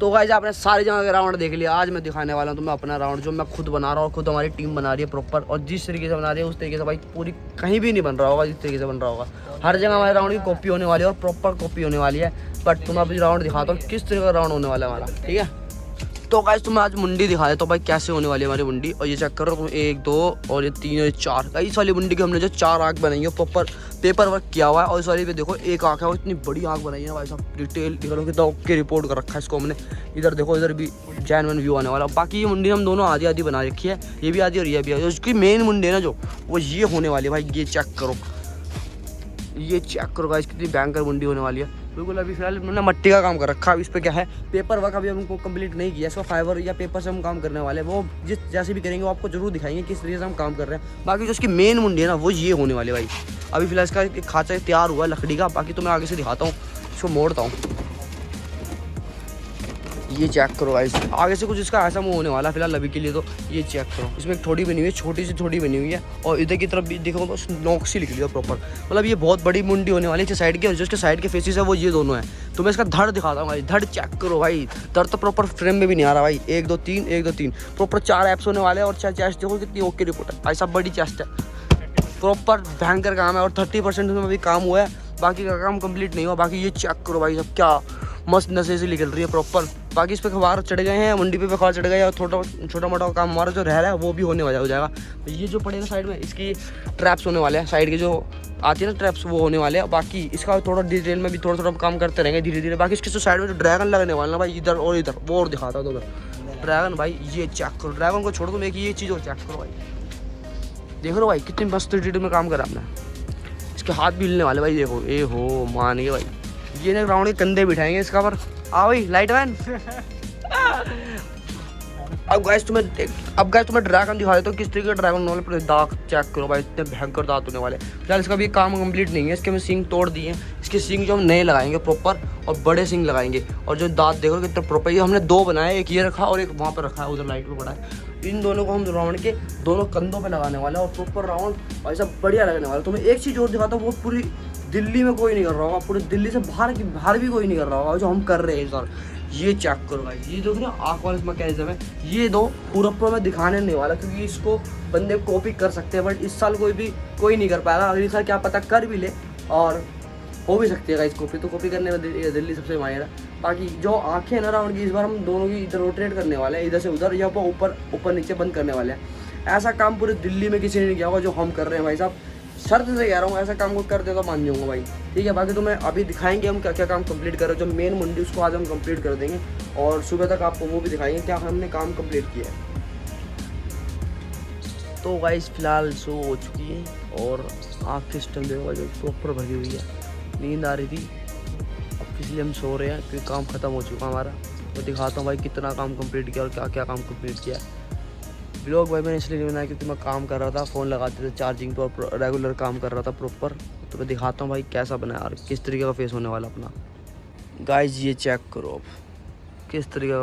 तो गाइस आपने सारी जगह का राउंड देख लिया। आज मैं दिखाने वाला हूँ तुम्हें अपना राउंड जो मैं खुद बना रहा हूँ, खुद हमारी टीम बना रही है प्रॉपर। और जिस तरीके से बना रही है उस तरीके से भाई पूरी कहीं भी नहीं बन रहा होगा जिस तरीके से बन रहा होगा। हर जगह हमारे राउंड की कॉपी होने वाली है और प्रॉपर कॉपी होने वाली है। बट तुम्हें अभी राउंड दिखाता हूँ किस तरीके का राउंड होने वाला है हमारा, ठीक है। तो गाइस तुम्हें आज मुंडी दिखा देता हूँ भाई कैसे होने वाली है हमारी मुंडी। और ये चेक करो तुम, 1 2 और ये 3 और 4 इस वाली मुंडी की हमने जो 4 आँख बनाई है प्रॉपर पेपर वर्क किया हुआ है। और इस वाली पे देखो 1 आँख है और इतनी बड़ी आँख बनाई है भाई साहब। डिटेल दिखा कितना ओके रिपोर्ट कर रखा है इसको हमने। इधर देखो, इधर भी जेन्युइन व्यू आने वाला। बाकी ये मुंडी हम दोनों आधी आधी बना रखी है, ये भी आधी और ये भी आधी। उसकी मेन मुंडी है ना जो, वो ये होने वाली है भाई। ये चेक करो, ये चेक करो गाइस कितनी भयंकर मुंडी होने वाली है। बिल्कुल अभी फिलहाल मैंने मट्टी का काम कर रखा है। इस पर क्या है, पेपर वर्क अभी हमको कंप्लीट नहीं किया। इसका फाइबर या पेपर से हम काम करने वाले हैं। वो जिस जैसे भी करेंगे वो आपको जरूर दिखाएंगे किस तरीके से हम काम कर रहे हैं। बाकी जो इसकी मेन मुंडी है ना वो ये होने वाली है भाई। अभी फिलहाल इसका एक खांचा तैयार हुआ है लकड़ी का। बाकी तो मैं आगे से दिखाता हूँ, इसको मोड़ता हूँ। ये चेक करो गाइस, आगे से कुछ इसका ऐसा मुंह होने वाला है फिलहाल अभी के लिए। तो ये चेक करो, इसमें एक थोड़ी बनी हुई है, छोटी सी थोड़ी बनी हुई है। और इधर की तरफ भी देखो तो नोक सी निकली है प्रॉपर। मतलब ये बहुत बड़ी मुंडी होने वाली है साइड की। और जो इसके साइड के फेसेस है वो ये दोनों है। तो मैं इसका धड़ दिखाता हूँ भाई। धड़ चेक करो भाई, धड़ तो प्रॉपर फ्रेम में भी नहीं आ रहा भाई। 1 2 3 1 2 3 प्रॉपर 4 एप्स होने वाले हैं। और चेस्ट देखो कितनी ओके रिपोर्ट है भाई साहब, बड़ी चेस्ट है, प्रॉपर भयंकर काम है। और 30% में अभी काम हुआ है, बाकी का काम कंप्लीट नहीं हुआ। बाकी ये चेक करो भाई साहब, क्या मस्त नशे से निकल रही है प्रॉपर। बाकी इस पर खबार चढ़ गए हैं, मंडी पे खबार चढ़ गए हैं। और छोटा मोटा काम हमारा जो रह रहा है वो भी होने वाला हो जाएगा। तो ये जो पड़ेगा साइड में, इसकी ट्रैप्स होने वाले हैं। साइड के जो आती है ना ट्रैप्स, वो होने वाले हैं। बाकी इसका थोड़ा डिटेल में भी थोड़ा काम करते रहेंगे धीरे धीरे। बाकी इसके जो साइड में जो ड्रैगन लगने वाला है भाई, इधर और इधर, वो और दिखाता हूँ उधर ड्रैगन भाई। ये चेक करो, ड्रैगन को छोड़ो तुम, एक ये चीज़ और चेक करो भाई। देख लो भाई कितनी मस्त डिटेल में काम करा आपने। इसके हाथ भी हिलने वाले भाई, देखो ए हो मान गए भाई। ये ना राउंड के कंधे बिठाएंगे इसका पर। आ भाई लाइट मैन। अब गाइस तुम्हें ड्रैगन दिखा देता हूँ किस तरीके का ड्रैगन वाले पर दांत चेक करो भाई, इतने भयंकर दांत होने वाले। फिलहाल इसका भी काम कंप्लीट नहीं है। इसके में सींग तोड़ दिए हैं। इसके सींग जो हम नए लगाएंगे प्रॉपर, और बड़े सींग लगाएंगे। और जो दांत देखो कितने प्रॉपर, ये हमने 2 बनाए, एक ये रखा और एक वहाँ पर रखा है, उधर लाइट पर पड़ा है। इन दोनों को हम राउंड के दोनों कंधों पे लगाने वाले हैं। और प्रॉपर राउंड भाई साहब बढ़िया लगने वाला है। तो मैं एक चीज़ और दिखाता हूँ, वो पूरी दिल्ली में कोई नहीं कर रहा होगा, पूरे दिल्ली से बाहर भी कोई नहीं कर रहा होगा जो हम कर रहे हैं इस बार। ये चेक करो भाई, ये जो ना आँख वाला मैकेनिज्म है, ये दो पूरा मैं दिखाने नहीं वाला क्योंकि इसको बंदे कॉपी कर सकते हैं। बट इस साल कोई नहीं कर पाएगा। अगली साल क्या पता कर भी ले, और हो भी सकती है इस कॉपी। तो कॉपी करने में दिल्ली सबसे माहिर है। बाकी जो आँखें ना राउंड की, इस बार हम दोनों की इधर रोटेट करने वाले हैं, इधर से उधर, या ऊपर नीचे बंद करने वाले हैं। ऐसा काम पूरे दिल्ली में किसी ने नहीं किया होगा जो हम कर रहे हैं भाई साहब। शर्त से कह रहा हूँ, ऐसा काम को कर दे तो मान जाऊँगा भाई, ठीक है। बाकी तो मैं अभी दिखाएंगे हम क्या क्या काम कंप्लीट कर रहे हैं। जो मेन मुंडी उसको आज हम कंप्लीट कर देंगे, और सुबह तक आपको वो भी दिखाएंगे क्या हमने काम कंप्लीट किया है। तो गाइस फिलहाल सो हो चुकी है और आँख सिस्टम देखो जो प्रॉपर भरी हुई है। नींद आ रही थी, अब इसलिए हम सो रहे हैं क्योंकि काम ख़त्म हो चुका हमारा। तो दिखाता हूँ भाई कितना काम कंप्लीट किया और क्या क्या काम कंप्लीट किया। ब्लॉग भाई मैंने इसलिए नहीं बनाया क्योंकि मैं काम कर रहा था, फ़ोन लगाते थे चार्जिंग पर, और रेगुलर काम कर रहा था प्रॉपर। तो मैं दिखाता हूँ भाई कैसा बना और किस तरीके का फेस होने वाला अपना। गाइस ये चेक करो अब किस तरीके का